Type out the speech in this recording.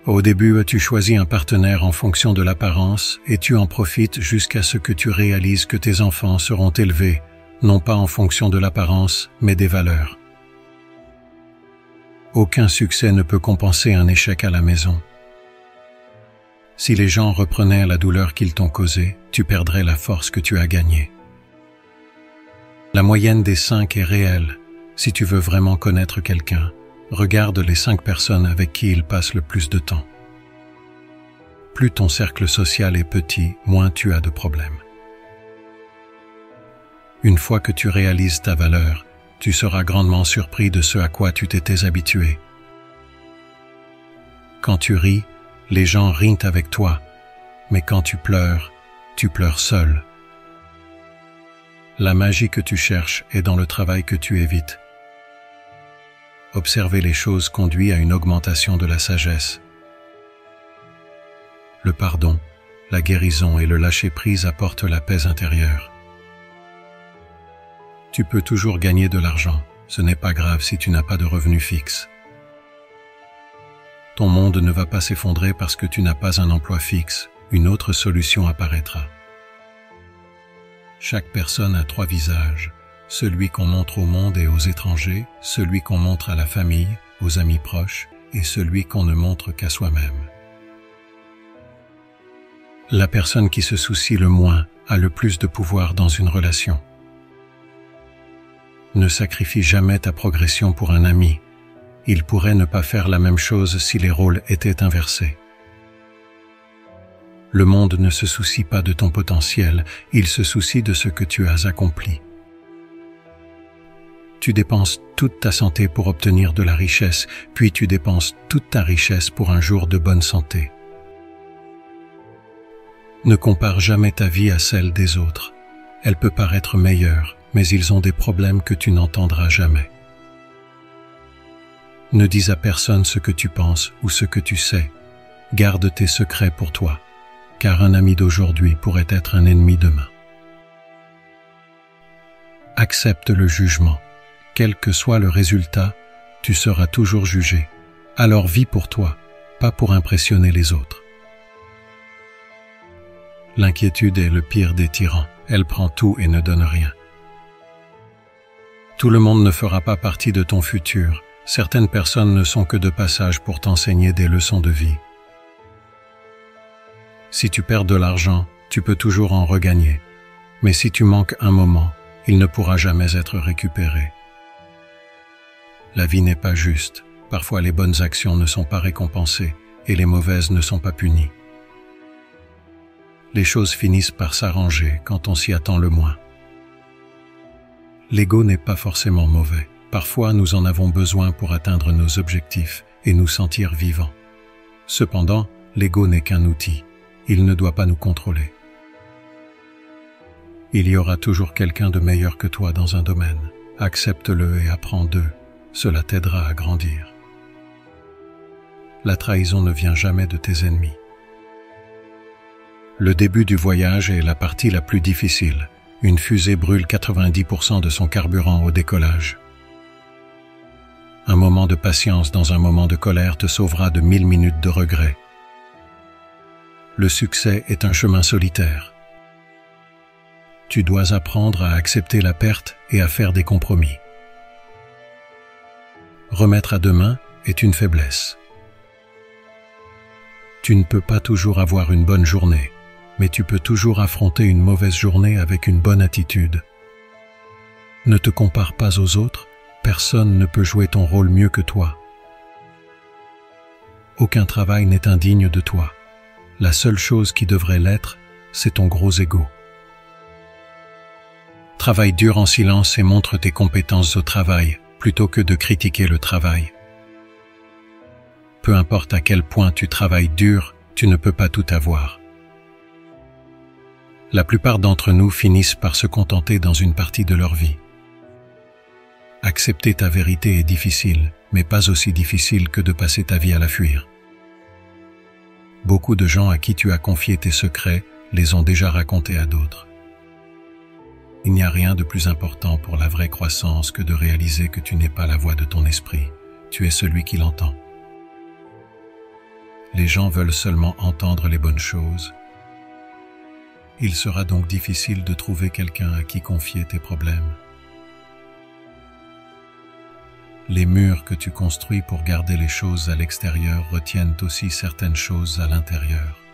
Au début, tu choisis un partenaire en fonction de l'apparence et tu en profites jusqu'à ce que tu réalises que tes enfants seront élevés, non pas en fonction de l'apparence, mais des valeurs. Aucun succès ne peut compenser un échec à la maison. Si les gens reprenaient la douleur qu'ils t'ont causée, tu perdrais la force que tu as gagnée. La moyenne des 5 est réelle. Si tu veux vraiment connaître quelqu'un, regarde les 5 personnes avec qui il passe le plus de temps. Plus ton cercle social est petit, moins tu as de problèmes. Une fois que tu réalises ta valeur, tu seras grandement surpris de ce à quoi tu t'étais habitué. Quand tu ris, les gens rient avec toi, mais quand tu pleures seul. La magie que tu cherches est dans le travail que tu évites. Observer les choses conduit à une augmentation de la sagesse. Le pardon, la guérison et le lâcher-prise apportent la paix intérieure. Tu peux toujours gagner de l'argent, ce n'est pas grave si tu n'as pas de revenus fixes. Ton monde ne va pas s'effondrer parce que tu n'as pas un emploi fixe, une autre solution apparaîtra. Chaque personne a 3 visages, celui qu'on montre au monde et aux étrangers, celui qu'on montre à la famille, aux amis proches, et celui qu'on ne montre qu'à soi-même. La personne qui se soucie le moins a le plus de pouvoir dans une relation. Ne sacrifie jamais ta progression pour un ami. Il pourrait ne pas faire la même chose si les rôles étaient inversés. Le monde ne se soucie pas de ton potentiel, il se soucie de ce que tu as accompli. Tu dépenses toute ta santé pour obtenir de la richesse, puis tu dépenses toute ta richesse pour un jour de bonne santé. Ne compare jamais ta vie à celle des autres. Elle peut paraître meilleure, mais ils ont des problèmes que tu n'entendras jamais. Ne dis à personne ce que tu penses ou ce que tu sais. Garde tes secrets pour toi, car un ami d'aujourd'hui pourrait être un ennemi demain. Accepte le jugement. Quel que soit le résultat, tu seras toujours jugé. Alors vis pour toi, pas pour impressionner les autres. L'inquiétude est le pire des tyrans. Elle prend tout et ne donne rien. Tout le monde ne fera pas partie de ton futur. Certaines personnes ne sont que de passage pour t'enseigner des leçons de vie. Si tu perds de l'argent, tu peux toujours en regagner. Mais si tu manques un moment, il ne pourra jamais être récupéré. La vie n'est pas juste. Parfois les bonnes actions ne sont pas récompensées et les mauvaises ne sont pas punies. Les choses finissent par s'arranger quand on s'y attend le moins. L'ego n'est pas forcément mauvais. Parfois, nous en avons besoin pour atteindre nos objectifs et nous sentir vivants. Cependant, l'ego n'est qu'un outil. Il ne doit pas nous contrôler. Il y aura toujours quelqu'un de meilleur que toi dans un domaine. Accepte-le et apprends d'eux. Cela t'aidera à grandir. La trahison ne vient jamais de tes ennemis. Le début du voyage est la partie la plus difficile. Une fusée brûle 90% de son carburant au décollage. Un moment de patience dans un moment de colère te sauvera de 1000 minutes de regret. Le succès est un chemin solitaire. Tu dois apprendre à accepter la perte et à faire des compromis. Remettre à demain est une faiblesse. Tu ne peux pas toujours avoir une bonne journée, mais tu peux toujours affronter une mauvaise journée avec une bonne attitude. Ne te compare pas aux autres, personne ne peut jouer ton rôle mieux que toi. Aucun travail n'est indigne de toi. La seule chose qui devrait l'être, c'est ton gros ego. Travaille dur en silence et montre tes compétences au travail, plutôt que de critiquer le travail. Peu importe à quel point tu travailles dur, tu ne peux pas tout avoir. La plupart d'entre nous finissent par se contenter dans une partie de leur vie. Accepter ta vérité est difficile, mais pas aussi difficile que de passer ta vie à la fuir. Beaucoup de gens à qui tu as confié tes secrets les ont déjà racontés à d'autres. Il n'y a rien de plus important pour la vraie croissance que de réaliser que tu n'es pas la voix de ton esprit, tu es celui qui l'entend. Les gens veulent seulement entendre les bonnes choses. Il sera donc difficile de trouver quelqu'un à qui confier tes problèmes. Les murs que tu construis pour garder les choses à l'extérieur retiennent aussi certaines choses à l'intérieur.